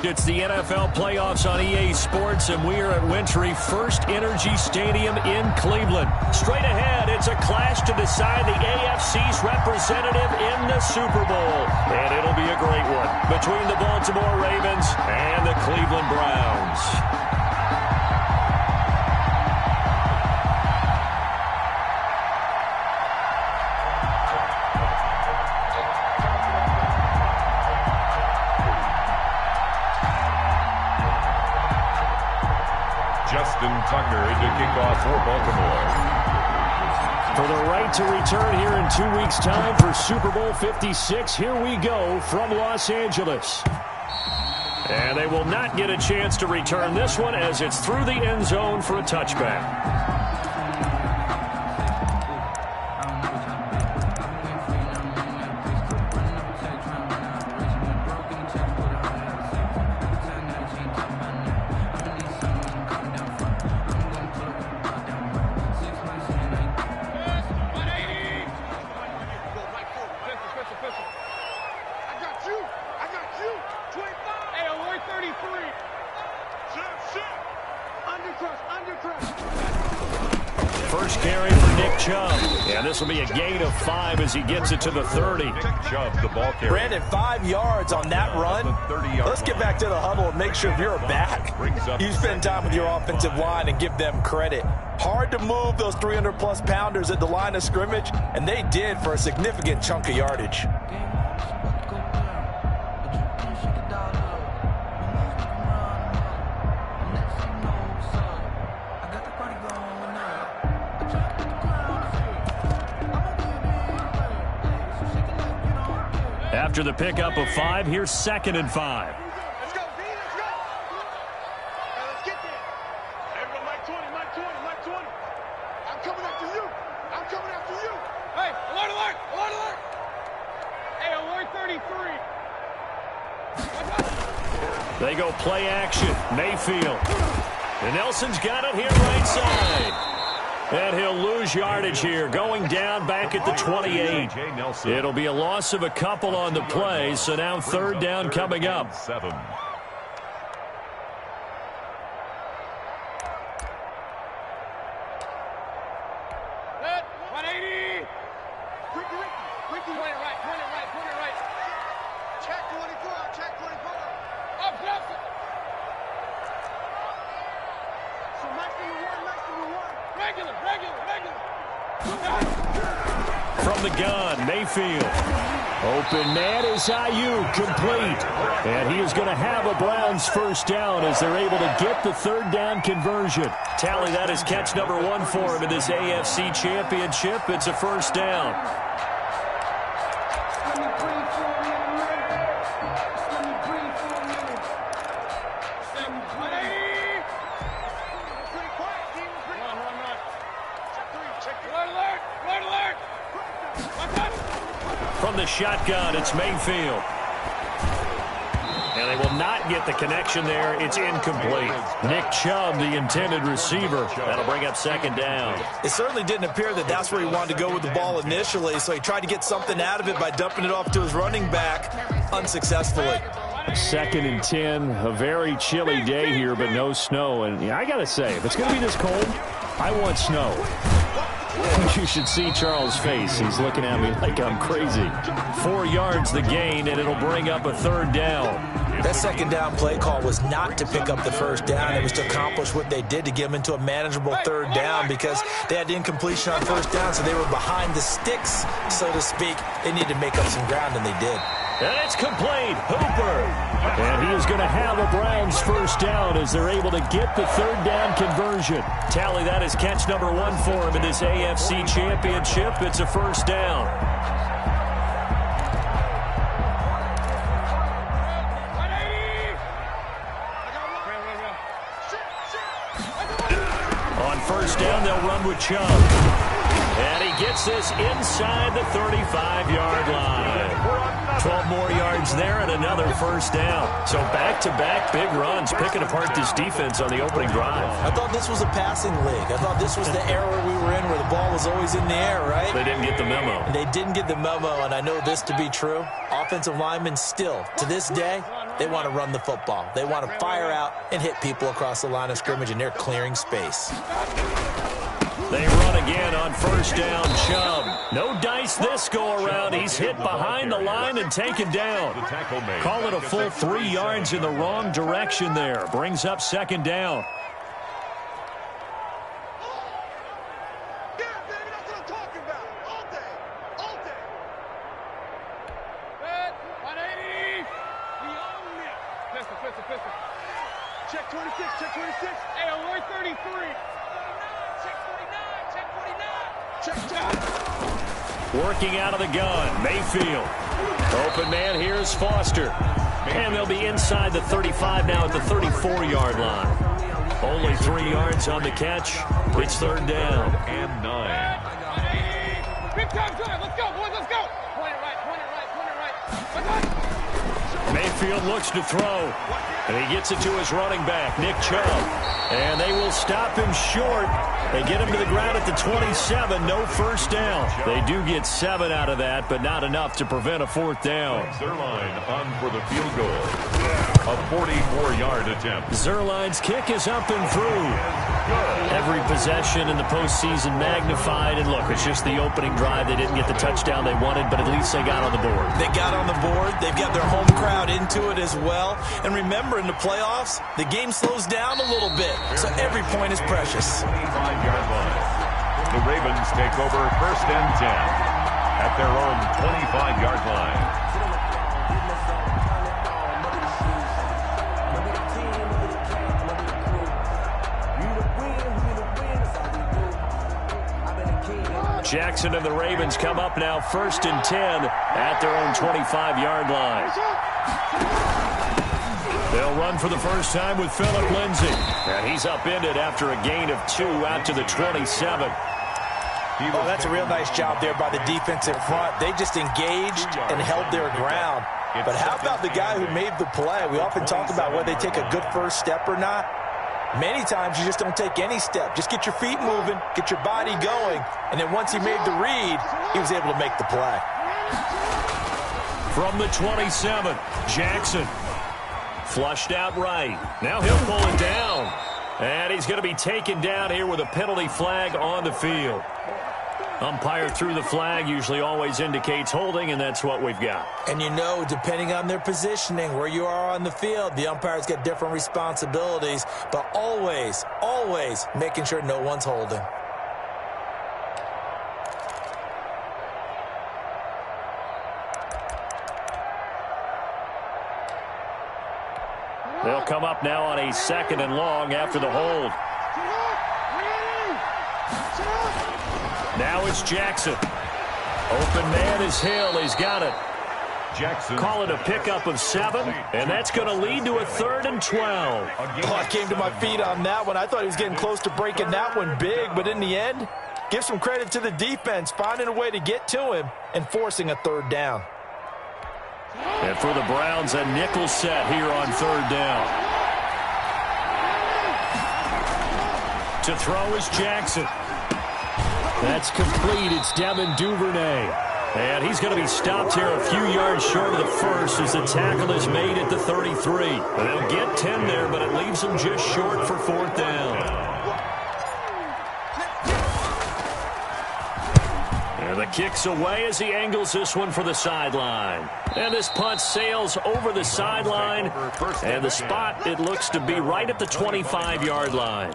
It's the NFL playoffs on EA Sports, and we are at Wintry First Energy Stadium in Cleveland. Straight ahead, it's a clash to decide the AFC's representative in the Super Bowl. And it'll be a great one between the Baltimore Ravens and the Cleveland Browns. Justin Tucker to kick off for Baltimore. For the right to return here in 2 weeks' time for Super Bowl 56, here we go from Los Angeles. And they will not get a chance to return this one as it's through the end zone for a touchback. First carry for Nick Chubb. And this will be a gain of 5 as he gets it to the 30. Chubb, the ball carrier. Brandon, 5 yards on that run. Let's get back to the huddle and make sure if you're a back, you spend time with your offensive line and give them credit. Hard to move those 300-plus pounders at the line of scrimmage, and they did for a significant chunk of yardage. After the pickup of 5, here's 2nd and 5. Let's go, D, let's go. Let's get there. Everyone, Mike 20, Mike 20, Mike 20. I'm coming after you. I'm coming after you. Hey, alert, alert, alert, alert. Hey, alert 33. They go play action. Mayfield. And Nelson's got it here right side. And he'll lose yardage here, going down back at the 28. It'll be a loss of a couple on the play, so now 3rd down coming up. 7. Set, 180. Ricky, point it right, point it right, point it right. Check 24, check 24. Up, Nelson. So nice to you, nice to you. Regular, regular, regular. From the gun, Mayfield. Open man is Ayuk, complete. And he is going to have a Browns first down as they're able to get the 3rd down conversion. Tally, that is catch number 1 for him in this AFC Championship. It's a first down. From the shotgun, it's Mayfield. And they will not get the connection there. It's incomplete. Nick Chubb, the intended receiver. That'll bring up 2nd down. It certainly didn't appear that that's where he wanted to go with the ball initially, so he tried to get something out of it by dumping it off to his running back unsuccessfully. 2nd and 10, a very chilly day here, but no snow. And I got to say, if it's going to be this cold, I want snow. You should see Charles' face. He's looking at me like I'm crazy. 4 yards the gain, and it'll bring up a 3rd down. That 2nd down play call was not to pick up the 1st down. It was to accomplish what they did to get them into a manageable 3rd down because they had incompletion on 1st down, so they were behind the sticks, so to speak. They needed to make up some ground, and they did. And it's complete. Hooper. And he is going to have a Browns first down as they're able to get the 3rd down conversion. Tally, that is catch number 1 for him in this AFC Championship. It's a first down. On first down, they'll run with Chubb. And he gets this inside the 35-yard line. 12 more yards there and another first down. So back-to-back big runs, picking apart this defense on the opening drive. I thought this was a passing league. I thought this was the era we were in where the ball was always in the air, right? They didn't get the memo. They didn't get the memo, and I know this to be true. Offensive linemen still, to this day, They want to run the football. They want to fire out and hit people across the line of scrimmage, and they're clearing space. They run again on first down. Chubb. No dice this go-around. He's hit behind the line and taken down. Call it a full 3 yards in the wrong direction there. Brings up second down. Check 26, check 26. Hey, alert 33. Check 49, check 49. Check. Working out of the gun, Mayfield. Open man, here's Foster. And they'll be inside the 35 now at the 34-yard line. Only 3 yards on the catch. It's third down. And 9. Big time drive. Let's go, boys. Let's go. Point it right, point it right, point it right. Let's go. Mayfield looks to throw, and he gets it to his running back, Nick Chubb. And they will stop him short. They get him to the ground at the 27, no first down. They do get 7 out of that, but not enough to prevent a fourth down. Zuerlein on for the field goal. A 44-yard attempt. Zuerlein's kick is up and through. Every possession in the postseason magnified. And look, it's just the opening drive. They didn't get the touchdown they wanted, but at least they got on the board. They got on the board. They've got their home crowd into it as well. And remember, in the playoffs, the game slows down a little bit, so every point is precious. 25-yard line. The Ravens take over first and 10 at their own 25-yard line. Jackson and the Ravens come up now first and 10 at their own 25-yard line. They'll run for the first time with Phillip Lindsay. And he's upended after a gain of 2 out to the 27. Oh, that's a real nice job there by the defensive front. They just engaged and held their ground. But how about the guy who made the play? We often talk about whether they take a good first step or not. Many times you just don't take any step. Just get your feet moving, get your body going, and then once he made the read, he was able to make the play. From the 27, Jackson. Flushed out right. Now he'll pull it down. And he's going to be taken down here with a penalty flag on the field. Umpire threw the flag, usually always indicates holding, and that's what we've got. And you know, depending on their positioning, where you are on the field, the umpires get different responsibilities, but always, always making sure no one's holding. They'll come up now on a second and long after the hold. Now it's Jackson. Open man is Hill. He's got it. Jackson. Call it a pickup of 7, and that's going to lead to a 3rd and 12. Oh, I came to my feet on that one. I thought he was getting close to breaking that one big, but in the end, give some credit to the defense, finding a way to get to him and forcing a 3rd down. And for the Browns, a nickel set here on 3rd down. To throw is Jackson. That's complete. It's Devin Duvernay. And he's going to be stopped here a few yards short of the first as the tackle is made at the 33. And they'll get 10 there, but it leaves them just short for 4th down. And the kick's away as he angles this one for the sideline. And this punt sails over the sideline. And the spot, it looks to be right at the 25-yard line.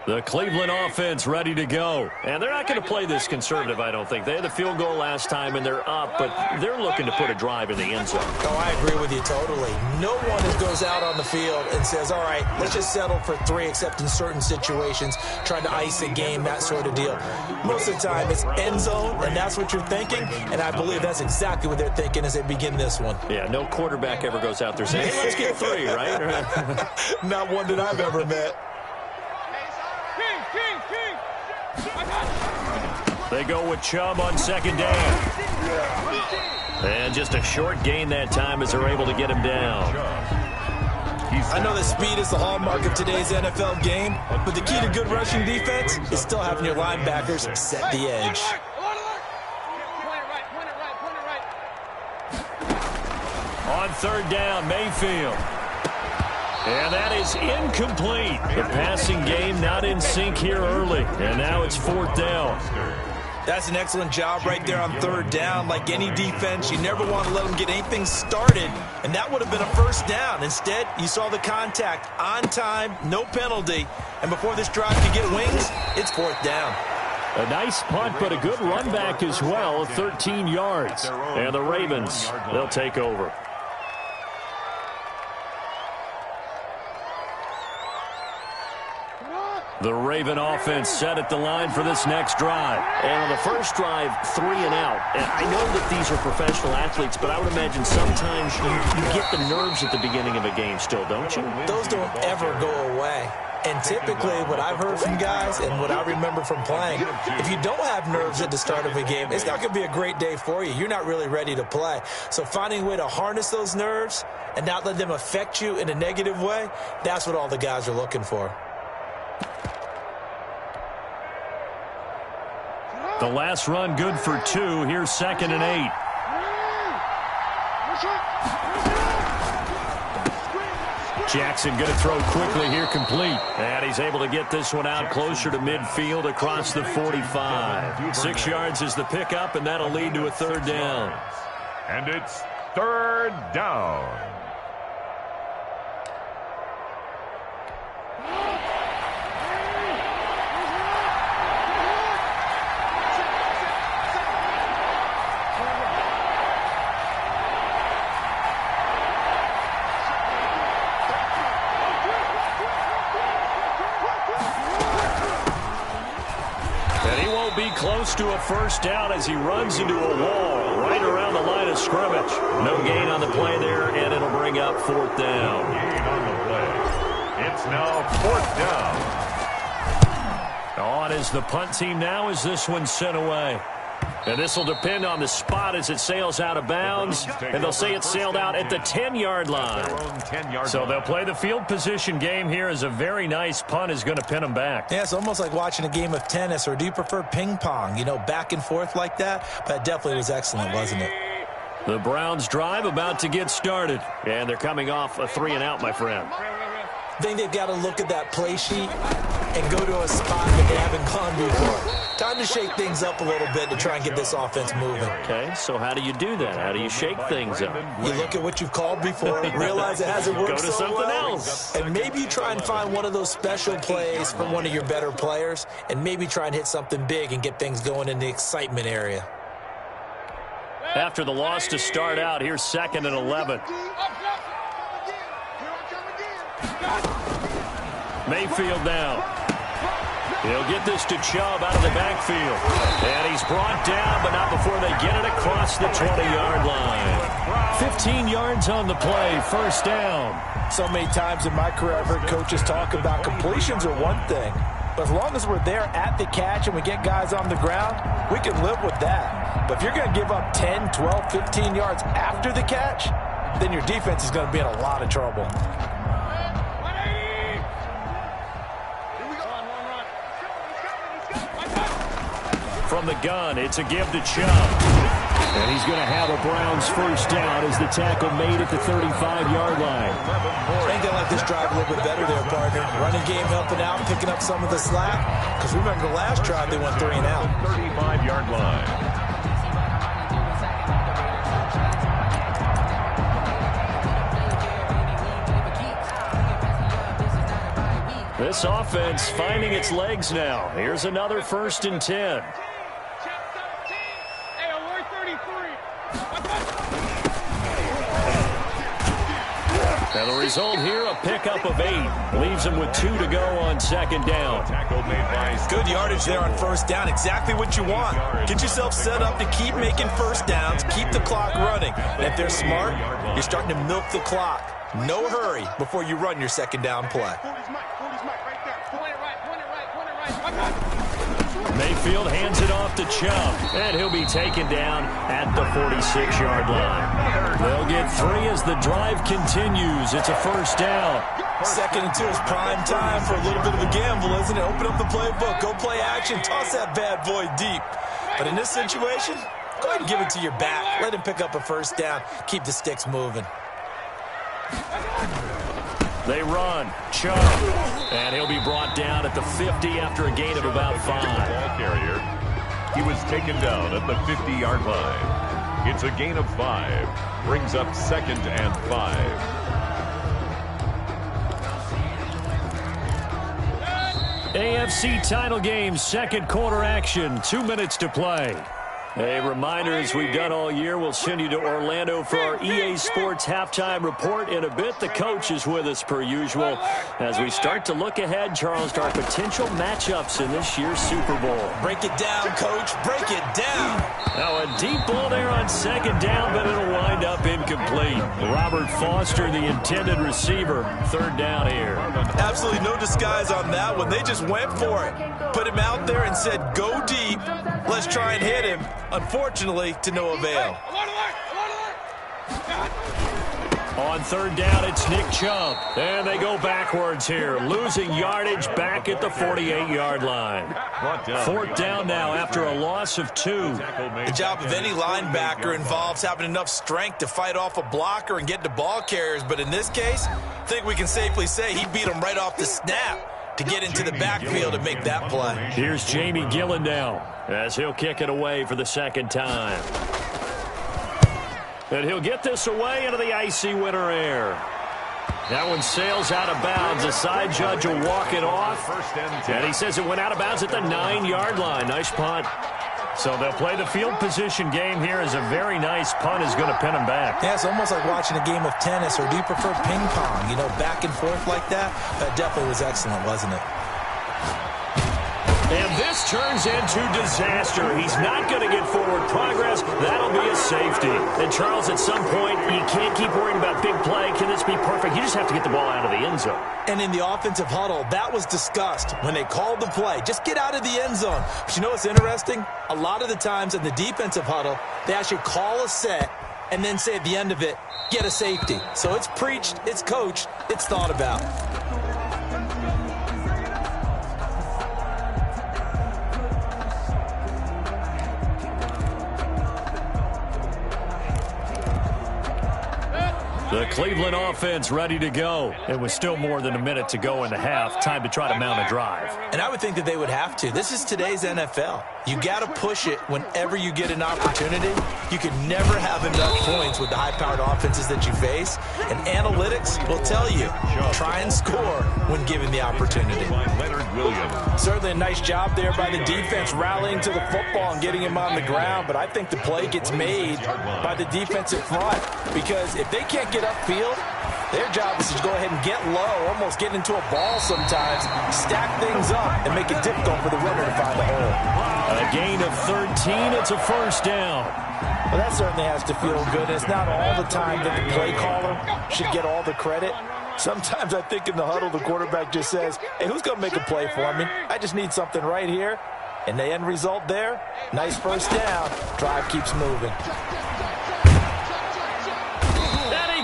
The Cleveland offense ready to go. And they're not going to play this conservative, I don't think. They had the field goal last time, and they're up, but they're looking to put a drive in the end zone. Oh, I agree with you totally. No one goes out on the field and says, all right, let's just settle for 3, except in certain situations, trying to ice a game, that sort of deal. Most of the time, it's end zone, and that's what you're thinking, and I believe that's exactly what they're thinking as they begin this one. Yeah, no quarterback ever goes out there saying, hey, let's get 3, right? Not one that I've ever met. They go with Chubb on 2nd down. And just a short gain that time as they're able to get him down. I know that speed is the hallmark of today's NFL game, but the key to good rushing defense is still having your linebackers set the edge. On third down, Mayfield. And that is incomplete. The passing game not in sync here early. And now it's fourth down. That's an excellent job right there on third down. Like any defense, you never want to let them get anything started, and that would have been a first down. Instead, you saw the contact on time, no penalty, and before this drive could get wings, it's fourth down. A nice punt, but a good run back as well, 13 yards. And the Ravens, they'll take over. The Raven offense set at the line for this next drive. And on the first drive, 3 and out. And I know that these are professional athletes, but I would imagine sometimes you get the nerves at the beginning of a game still, don't you? Those don't ever go away. And typically, what I've heard from guys and what I remember from playing, if you don't have nerves at the start of a game, it's not going to be a great day for you. You're not really ready to play. So finding a way to harness those nerves and not let them affect you in a negative way, that's what all the guys are looking for. The last run good for 2. Here's 2nd and 8. Jackson going to throw quickly here, complete. And he's able to get this one out closer to midfield across the 45. 6 yards is the pickup, and that'll lead to a third down. And it's third down. Close to a first down as he runs into a wall right around the line of scrimmage. No gain on the play there, and it'll bring up fourth down. No gain on the play. It's now fourth down. On is the punt team now as this one's sent away. And this will depend on the spot as it sails out of bounds. And they'll say it sailed out at the 10-yard line. So they'll play the field position game here as a very nice punt is going to pin them back. Yeah, it's almost like watching a game of tennis, or do you prefer ping pong? You know, back and forth like that? But it definitely was excellent, wasn't it? The Browns drive about to get started. And they're coming off a 3 and out, my friend. I think they've got to look at that play sheet and go to a spot that they haven't gone before. Time to shake things up a little bit to try and get this offense moving. Okay, so how do you do that? How do you shake things up? You look at what you've called before, realize it hasn't worked so so something well, else. and maybe you try and find one of those special plays from one of your better players, and maybe try and hit something big and get things going in the excitement area. After the loss to start out, here's 2nd and 11. Mayfield now. He'll get this to Chubb out of the backfield. And he's brought down, but not before they get it across the 20-yard line. 15 yards on the play, first down. So many times in my career I've heard coaches talk about completions are one thing, but as long as we're there at the catch and we get guys on the ground, we can live with that. But if you're going to give up 10, 12, 15 yards after the catch, then your defense is going to be in a lot of trouble. From the gun, it's a give to Chubb. And he's going to have a Browns first down as the tackle made at the 35-yard line. I think they like this drive a little bit better there, partner. Running game helping out, picking up some of the slack. Because remember the last drive, they went 3 and out. 35-yard line. This offense finding its legs now. Here's another 1st and 10. And the result here, a pickup of 8. Leaves them with 2 to go on 2nd down. Good yardage there on first down. Exactly what you want. Get yourself set up to keep making first downs, keep the clock running. And if they're smart, you're starting to milk the clock. No hurry before you run your 2nd down play. Mayfield hands it off to Chubb, and he'll be taken down at the 46-yard line. They'll get 3 as the drive continues. It's a first down. 2nd and 2 is prime time for a little bit of a gamble, isn't it? Open up the playbook, go play action, toss that bad boy deep. But in this situation, go ahead and give it to your back. Let him pick up a first down. Keep the sticks moving. They run. Chubb. And he'll be brought down at the 50 after a gain of about 5. Ball carrier. He was taken down at the 50-yard line. It's a gain of 5. Brings up 2nd and 5. AFC title game, second quarter action. 2 minutes to play. A reminder, as we've done all year, we'll send you to Orlando for our EA Sports halftime report in a bit. The coach is with us per usual as we start to look ahead, Charles, to our potential matchups in this year's Super Bowl. Break it down, Coach. Break it down. Now a deep ball there on 2nd down, but it'll wind up incomplete. Robert Foster, the intended receiver. 3rd down here. Absolutely no disguise on that one. They just went for it. Put him out there and said, go deep. Let's try and hit him. Unfortunately, to no avail. On 3rd down, it's Nick Chubb. And they go backwards here, losing yardage back at the 48-yard line. 4th down now after a loss of 2. The job of any linebacker involves having enough strength to fight off a blocker and get to ball carriers. But in this case, I think we can safely say he beat him right off the snap to get into the backfield and make that play. Here's Jamie Gillen now as he'll kick it away for the 2nd time. And he'll get this away into the icy winter air. That one sails out of bounds. The side judge will walk it off. And he says it went out of bounds at the 9-yard line. Nice punt. So they'll play the field position game here as a very nice punt is going to pin them back. Yeah, it's almost like watching a game of tennis, or do you prefer ping pong? You know, back and forth like that? That definitely was excellent, wasn't it? And this turns into disaster. He's not going to get forward progress. That'll be a safety. And, Charles, at some point, you can't keep worrying about big play. Can this be perfect? You just have to get the ball out of the end zone. And in the offensive huddle, that was discussed when they called the play. Just get out of the end zone. But you know what's interesting? A lot of the times in the defensive huddle, they actually call a set and then say at the end of it, get a safety. So it's preached, it's coached, it's thought about. The Cleveland offense ready to go. It was still more than a minute to go in the half. Time to try to mount a drive. And I would think that they would have to. This is today's NFL. You got to push it whenever you get an opportunity. You can never have enough points with the high-powered offenses that you face. And analytics will tell you, try and score when given the opportunity. Certainly a nice job there by the defense rallying to the football and getting him on the ground. But I think the play gets made by the defensive front. Because if they can't get upfield, their job is to go ahead and get low, almost get into a ball sometimes, stack things up, and make it difficult for the runner to find a hole. A gain of 13, it's a first down. Well, that certainly has to feel good. It's not all the time that the play caller should get all the credit. Sometimes I think in the huddle, the quarterback just says, hey, who's going to make a play for me? I just need something right here. And the end result there, nice first down. Drive keeps moving.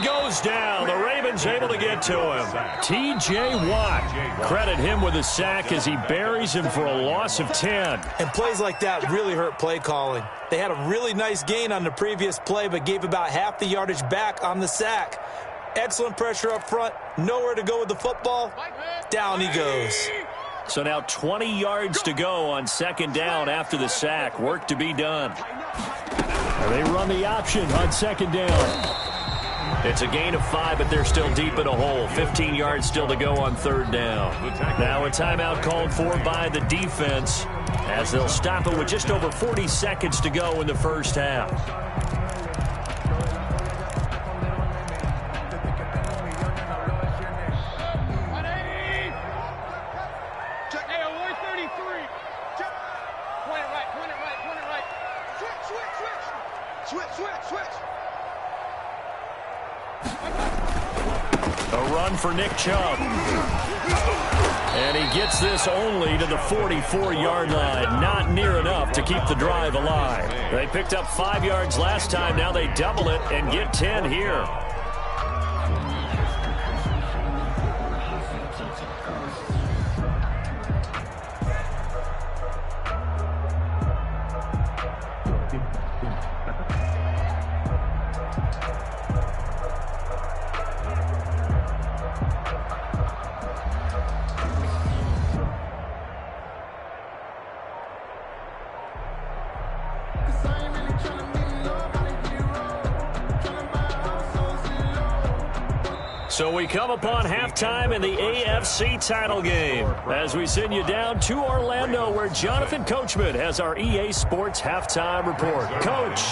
Goes down. The Ravens able to get to him. T.J. Watt. Credit him with a sack as he buries him for a loss of 10. And plays like that really hurt play calling. They had a really nice gain on the previous play, but gave about half the yardage back on the sack. Excellent pressure up front. Nowhere to go with the football. Down he goes. So now 20 yards to go on 2nd down after the sack. Work to be done. They run the option on 2nd down. It's a gain of 5, but they're still deep in a hole. 15 yards still to go on 3rd down. Now a timeout called for by the defense as they'll stop it with just over 40 seconds to go in the first half. A run for Nick Chubb. And he He gets this only to the 44-yard line. Not near enough to keep the drive alive. They picked up 5 yards last time. Now they double it and get 10 here. So we come upon halftime in the AFC title game as we send you down to Orlando where Jonathan Coachman has our EA Sports halftime report. Coach,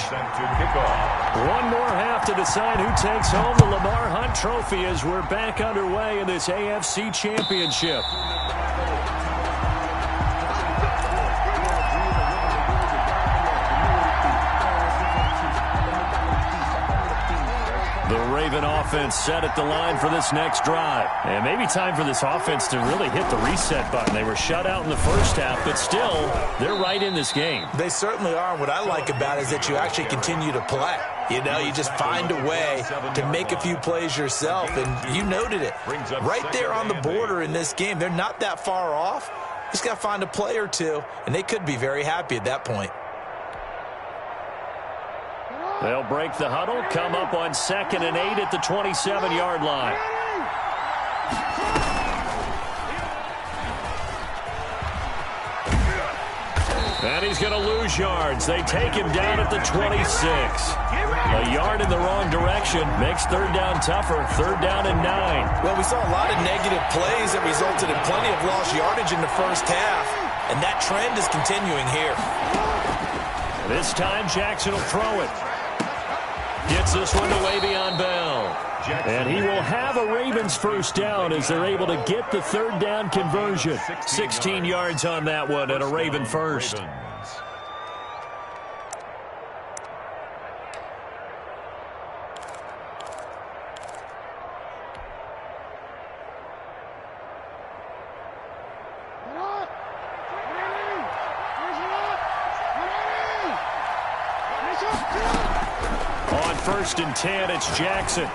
one more half to decide who takes home the Lamar Hunt Trophy as we're back underway in this AFC Championship. The Raven offense set at the line for this next drive. And maybe time for this offense to really hit the reset button. They were shut out in the first half, but still, they're right in this game. They certainly are. And what I like about it is that you actually continue to play. You know, you just find a way to make a few plays yourself, and you noted it. Right there on the border in this game, they're not that far off. Just got to find a play or two, and they could be very happy at that point. They'll break the huddle, come up on 2nd and 8 at the 27-yard line. And he's going to lose yards. They take him down at the 26. A yard in the wrong direction makes 3rd down tougher. 3rd down and 9. Well, we saw a lot of negative plays that resulted in plenty of lost yardage in the first half, and that trend is continuing here. This time, Jackson will throw it. Gets this one to Le'Veon Bell. And he will have a Ravens first down as they're able to get the 3rd down conversion. 16 yards on that one and a Raven first. On 1st and 10, it's Jackson.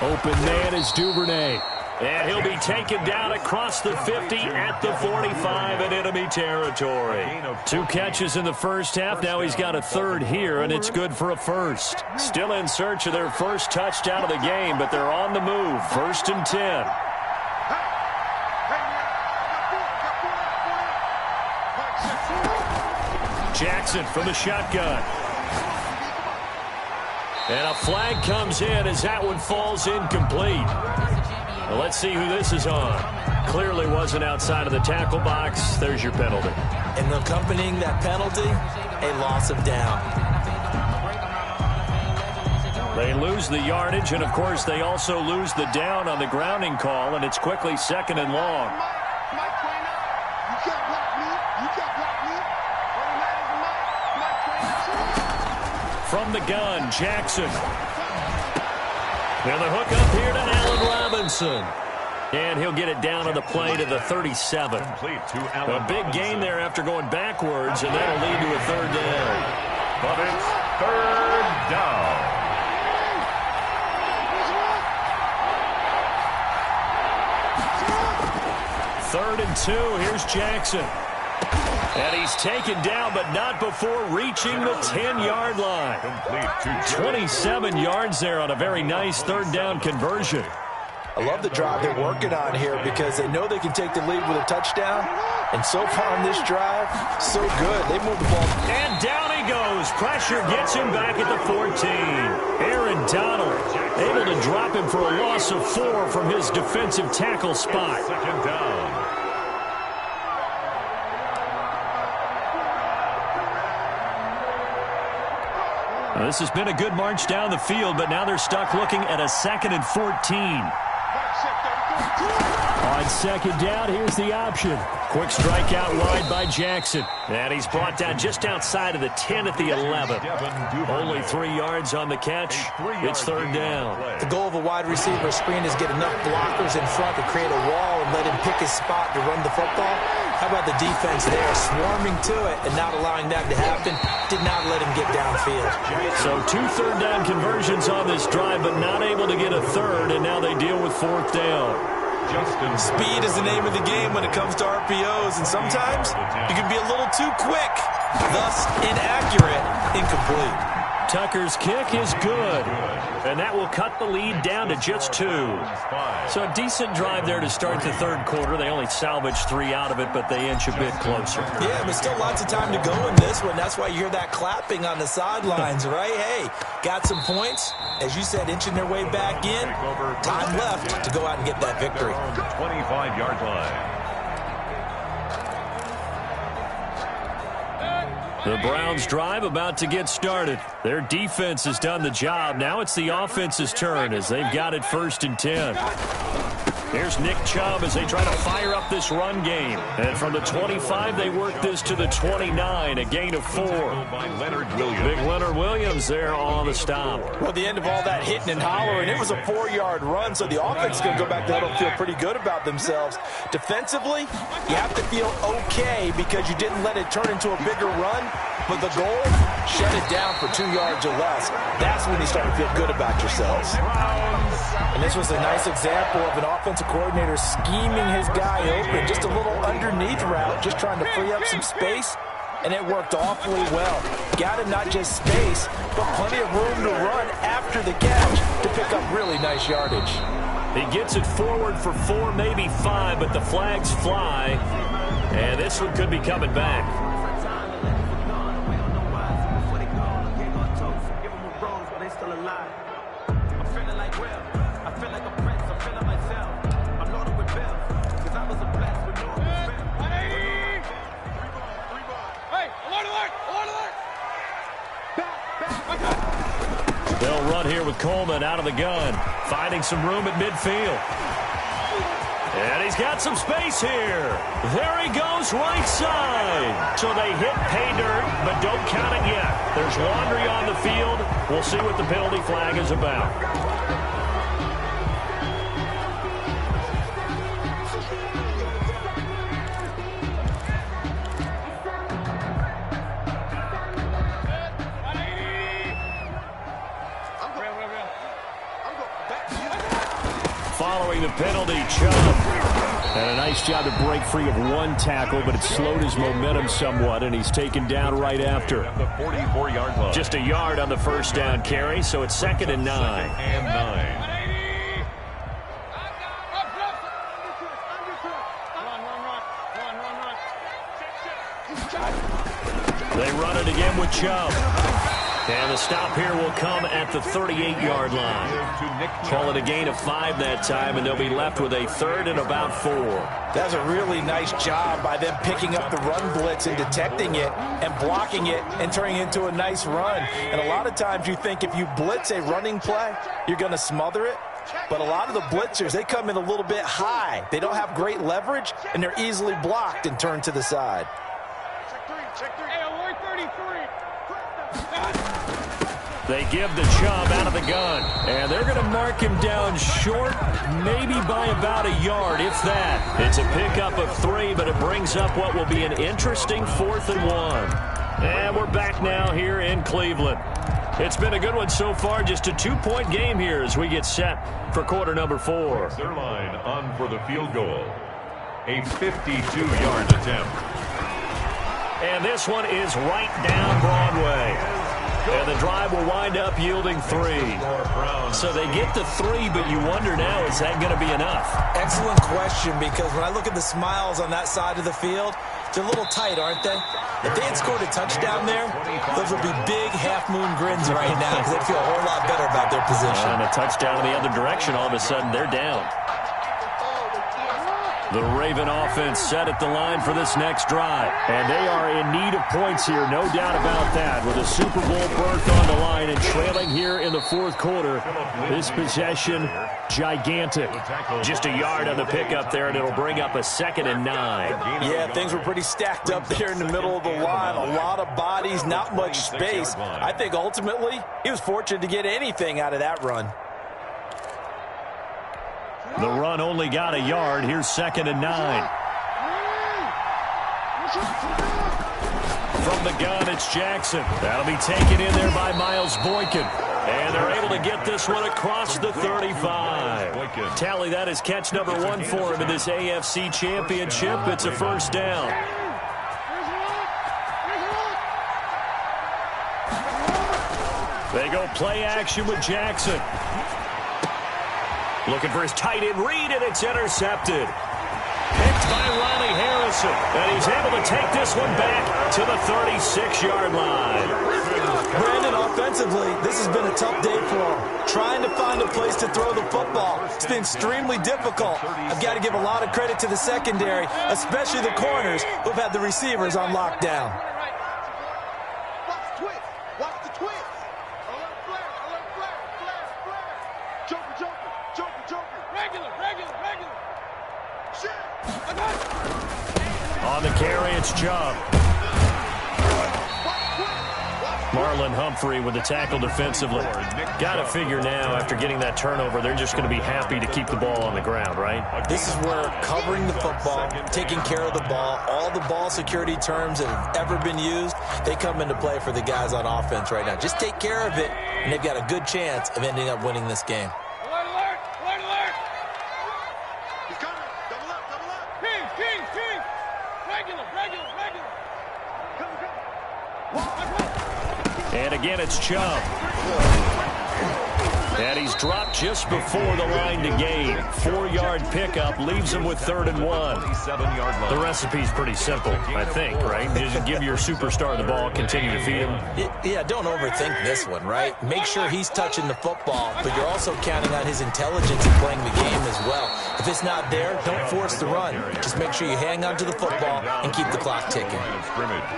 Open man is Duvernay. And he'll be taken down across the 50 at the 45 in enemy territory. 2 catches in the first half. Now he's got a 3rd here, and it's good for a first. Still in search of their first touchdown of the game, but they're on the move. 1st and 10. Jackson from the shotgun. And a flag comes in as that one falls incomplete. Well, let's see who this is on. Clearly wasn't outside of the tackle box. There's your penalty. And accompanying that penalty, a loss of down. They lose the yardage, and, of course, they also lose the down on the grounding call, and it's quickly 2nd and long. From the gun, Jackson. And the hook up here to Allen Robinson. And he'll get it down on the play to the 37. A big gain there after going backwards, and that'll lead to a 3rd down. But it's 3rd down. Third and 2. Here's Jackson. And he's taken down, but not before reaching the 10-yard line. 27 yards there on a very nice 3rd down conversion. I love the drive they're working on here because they know they can take the lead with a touchdown. And so far on this drive, so good. They moved the ball. And down he goes. Pressure gets him back at the 14. Aaron Donald able to drop him for a loss of 4 from his defensive tackle spot. 2nd down. Well, this has been a good march down the field, but now they're stuck looking at a 2nd and 14. On 2nd down, here's the option. Quick strike out wide by Jackson. And he's brought down just outside of the 10 at the 11. Only 3 yards on the catch. It's third down. The goal of a wide receiver screen is get enough blockers in front to create a wall and let him pick his spot to run the football. How about the defense there, swarming to it and not allowing that to happen? Did not let him get downfield. So 2 third-down conversions on this drive, but not able to get a third, and now they deal with fourth down. Speed is the name of the game when it comes to RPOs, and sometimes you can be a little too quick, thus inaccurate, incomplete. Tucker's kick is good, and that will cut the lead down to just 2. So a decent drive there to start the third quarter. They only salvaged 3 out of it, but they inch a bit closer. Yeah, but still lots of time to go in this one. That's why you hear that clapping on the sidelines, right? Hey, got some points. As you said, inching their way back in. Time left to go out and get that victory. 25-yard line. The Browns drive about to get started. Their defense has done the job. Now it's the offense's turn as they've got it 1st and 10. Here's Nick Chubb as they try to fire up this run game. And from the 25, they work this to the 29, a gain of 4. Big Leonard Williams there on the stop. Well, the end of all that hitting and hollering, it was a 4-yard run, so the offense is going to go back to huddle and feel pretty good about themselves. Defensively, you have to feel okay because you didn't let it turn into a bigger run, but the goal, shut it down for 2 yards or less. That's when you start to feel good about yourselves. And this was a nice example of an offensive coordinator scheming his guy open. Just a little underneath route, just trying to free up some space, and it worked awfully well. Got him not just space, but plenty of room to run after the catch to pick up really nice yardage. He gets it forward for 4, maybe 5, but the flags fly, and this one could be coming back. They'll run here with Coleman out of the gun, finding some room at midfield. And he's got some space here. There he goes, right side. So they hit pay dirt, but don't count it yet. There's laundry on the field. We'll see what the penalty flag is about. Following the penalty, Chubb had a nice job to break free of 1 tackle, but it slowed his momentum somewhat, and he's taken down right after. The 44-yard line. Just a yard on the first down carry, so it's 2nd and 9. They run it again with Chubb. And the stop here will come at the 38-yard line. Call it a gain of 5 that time, and they'll be left with a 3rd and about 4. That's a really nice job by them picking up the run blitz and detecting it and blocking it and turning it into a nice run. And a lot of times you think if you blitz a running play, you're going to smother it. But a lot of the blitzers, they come in a little bit high. They don't have great leverage, and they're easily blocked and turned to the side. Check 3. Hey, alert 33. They give the Chubb out of the gun, and they're going to mark him down short, maybe by about a yard, if that. It's a pickup of 3, but it brings up what will be an interesting 4th and 1. And we're back now here in Cleveland. It's been a good one so far, just a 2-point game here as we get set for quarter number 4. Their line on for the field goal. A 52-yard attempt. And this one is right down Broadway. And the drive will wind up yielding 3. So they get the 3, but you wonder now, is that going to be enough? Excellent question, because when I look at the smiles on that side of the field, they're a little tight, aren't they? If they had scored a touchdown there, those would be big half-moon grins right now because they'd feel a whole lot better about their position. And a touchdown in the other direction, all of a sudden, they're down. The Raven offense set at the line for this next drive. And they are in need of points here, no doubt about that. With a Super Bowl berth on the line and trailing here in the fourth quarter, this possession, gigantic. Just a yard on the pickup there, and it'll bring up a 2nd and 9. Yeah, things were pretty stacked up there in the middle of the line. A lot of bodies, not much space. I think ultimately he was fortunate to get anything out of that run. The run only got a yard. Here's 2nd and 9. From the gun, it's Jackson. That'll be taken in there by Miles Boykin. And they're able to get this one across the 35. Tally, that is catch number 1 for him in this AFC Championship. It's a first down. They go play action with Jackson. Looking for his tight end read, and it's intercepted. Picked by Ronnie Harrison. And he's able to take this one back to the 36-yard line. Brandon, offensively, this has been a tough day for him. Trying to find a place to throw the football. It's been extremely difficult. I've got to give a lot of credit to the secondary, especially the corners who've had the receivers on lockdown. On the carry, it's Chubb. Marlon Humphrey with the tackle defensively. Got to figure now, after getting that turnover, they're just going to be happy to keep the ball on the ground, right? This is where covering the football, taking care of the ball, all the ball security terms that have ever been used, they come into play for the guys on offense right now. Just take care of it, and they've got a good chance of ending up winning this game. And again, it's Chubb. And he's dropped just before the line to gain. 4-yard pickup leaves him with 3rd and 1. The recipe's pretty simple, I think, right? Just give your superstar the ball, continue to feed him. Yeah, don't overthink this one, right? Make sure he's touching the football, but you're also counting on his intelligence in playing the game as well. If it's not there, don't force the run. Just make sure you hang on to the football and keep the clock ticking.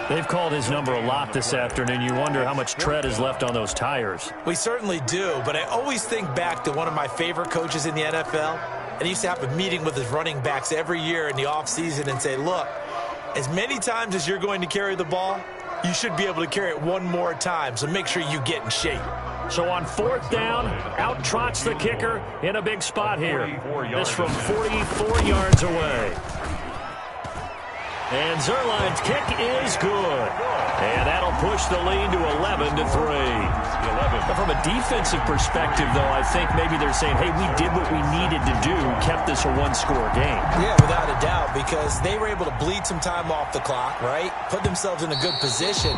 They've called his number a lot this afternoon. You wonder how much tread is left on those tires. We certainly do, but I always think back to one of my favorite coaches in the NFL, and he used to have a meeting with his running backs every year in the offseason and say, look, as many times as you're going to carry the ball, you should be able to carry it one more time, so make sure you get in shape. So on 4th down, out trots the kicker in a big spot here. This from 44 yards away. And Zuerlein's kick is good. And that'll push the lead to 11-3. From a defensive perspective, though, I think maybe they're saying, hey, we did what we needed to do, kept this a one-score game. Yeah, without a doubt, because they were able to bleed some time off the clock, right? Put themselves in a good position,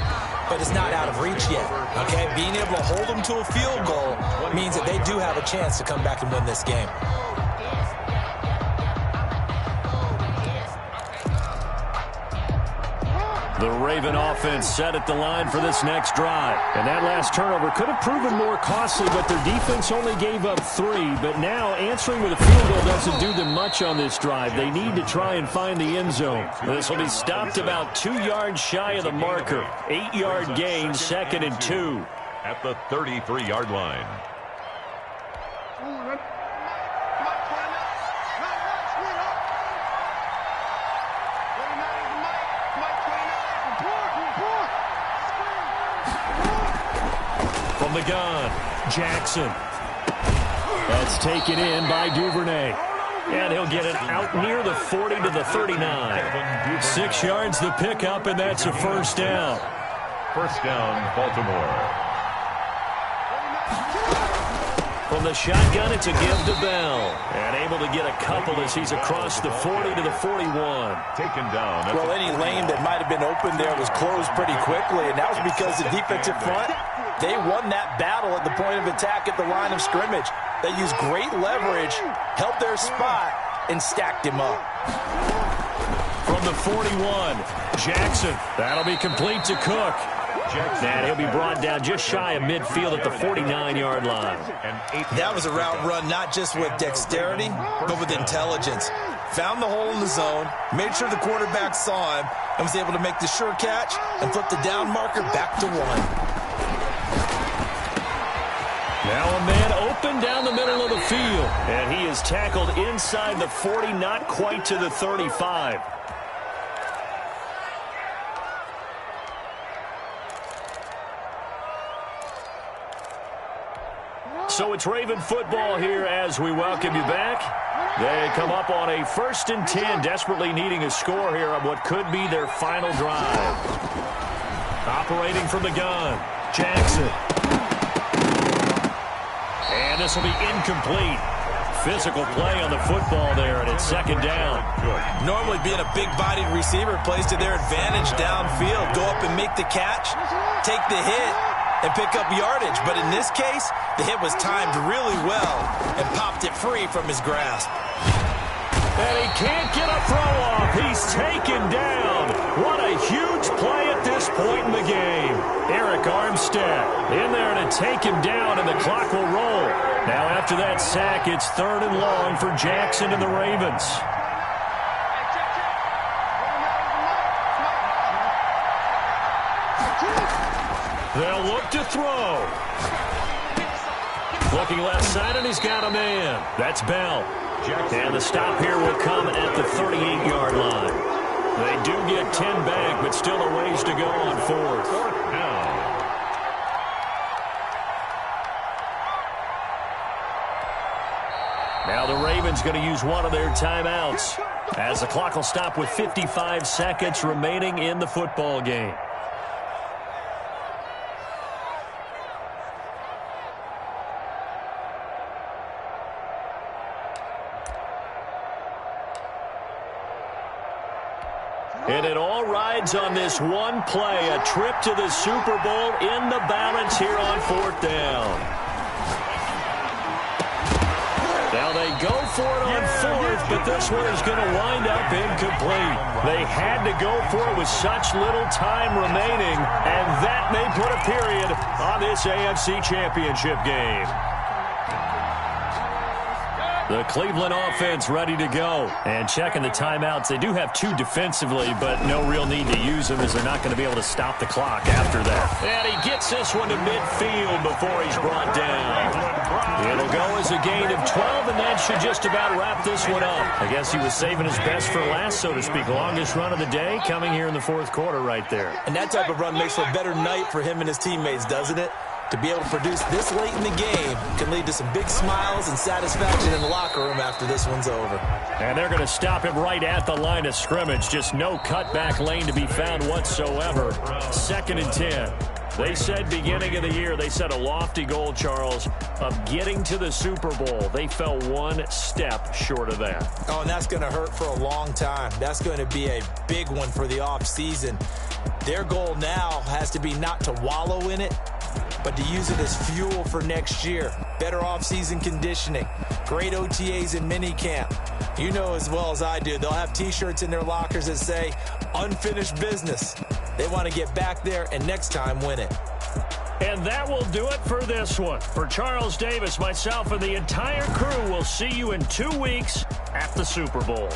but it's not out of reach yet, okay? Being able to hold them to a field goal means that they do have a chance to come back and win this game. The Raven offense set at the line for this next drive. And that last turnover could have proven more costly, but their defense only gave up 3. But now answering with a field goal doesn't do them much on this drive. They need to try and find the end zone. This will be stopped about 2 yards shy of the marker. 8-yard gain, 2nd and 2. At the 33-yard line. From the gun, Jackson. That's taken in by Duvernay. And he'll get it out near the 40 to the 39. 6 yards the pickup, and that's a first down. First down, Baltimore. From the shotgun, it's a give to Bell. And able to get a couple as he's across the 40 to the 41. Taken down. Well, any lane that might have been open there was closed pretty quickly, and that was because the defensive front, they won that battle at the point of attack at the line of scrimmage. They used great leverage, held their spot, and stacked him up. From the 41, Jackson. That'll be complete to Cook. And he'll be brought down just shy of midfield at the 49-yard line. That was a route run not just with dexterity, but with intelligence. found the hole in the zone, made sure the quarterback saw him, and was able to make the sure catch and flip the down marker back to 1. Now a man open down the middle of the field, and he is tackled inside the 40, not quite to the 35. So it's Raven football here as we welcome you back. They come up on a 1st and 10, desperately needing a score here on what could be their final drive. Operating from the gun, Jackson. And this will be incomplete. Physical play on the football there, and it's 2nd down. Normally being a big-bodied receiver plays to their advantage downfield. Go up and make the catch, take the hit, and pick up yardage. But in this case, the hit was timed really well and popped it free from his grasp. And he can't get a throw off. He's taken down. What a huge play at this point in the game. Eric Armstead in there to take him down, and the clock will roll. Now after that sack, it's 3rd and long for Jackson and the Ravens. They'll look to throw. Looking left side, and he's got a man. That's Bell. And the stop here will come at the 38-yard line. They do get 10 back, but still a ways to go on 4th. Now the Ravens going to use one of their timeouts as the clock will stop with 55 seconds remaining in the football game. And it all rides on this one play, a trip to the Super Bowl in the balance here on 4th down. Now they go for it on 4th, but this one is going to wind up incomplete. They had to go for it with such little time remaining, and that may put a period on this AFC Championship game. The Cleveland offense ready to go. And checking the timeouts, they do have 2 defensively, but no real need to use them as they're not going to be able to stop the clock after that. And he gets this one to midfield before he's brought down. It'll go as a gain of 12, and that should just about wrap this one up. I guess he was saving his best for last, so to speak. Longest run of the day coming here in the 4th quarter right there. And that type of run makes for a better night for him and his teammates, doesn't it? To be able to produce this late in the game can lead to some big smiles and satisfaction in the locker room after this one's over. And they're going to stop him right at the line of scrimmage. Just no cutback lane to be found whatsoever. 2nd and 10. They said beginning of the year, they set a lofty goal, Charles, of getting to the Super Bowl. They fell one step short of that. Oh, and that's going to hurt for a long time. That's going to be a big one for the offseason. Their goal now has to be not to wallow in it, but to use it as fuel for next year. Better offseason conditioning, great OTAs and minicamp. You know as well as I do, they'll have T-shirts in their lockers that say, unfinished business. They want to get back there and next time win it. And that will do it for this one. For Charles Davis, myself, and the entire crew, we'll see you in 2 weeks at the Super Bowl.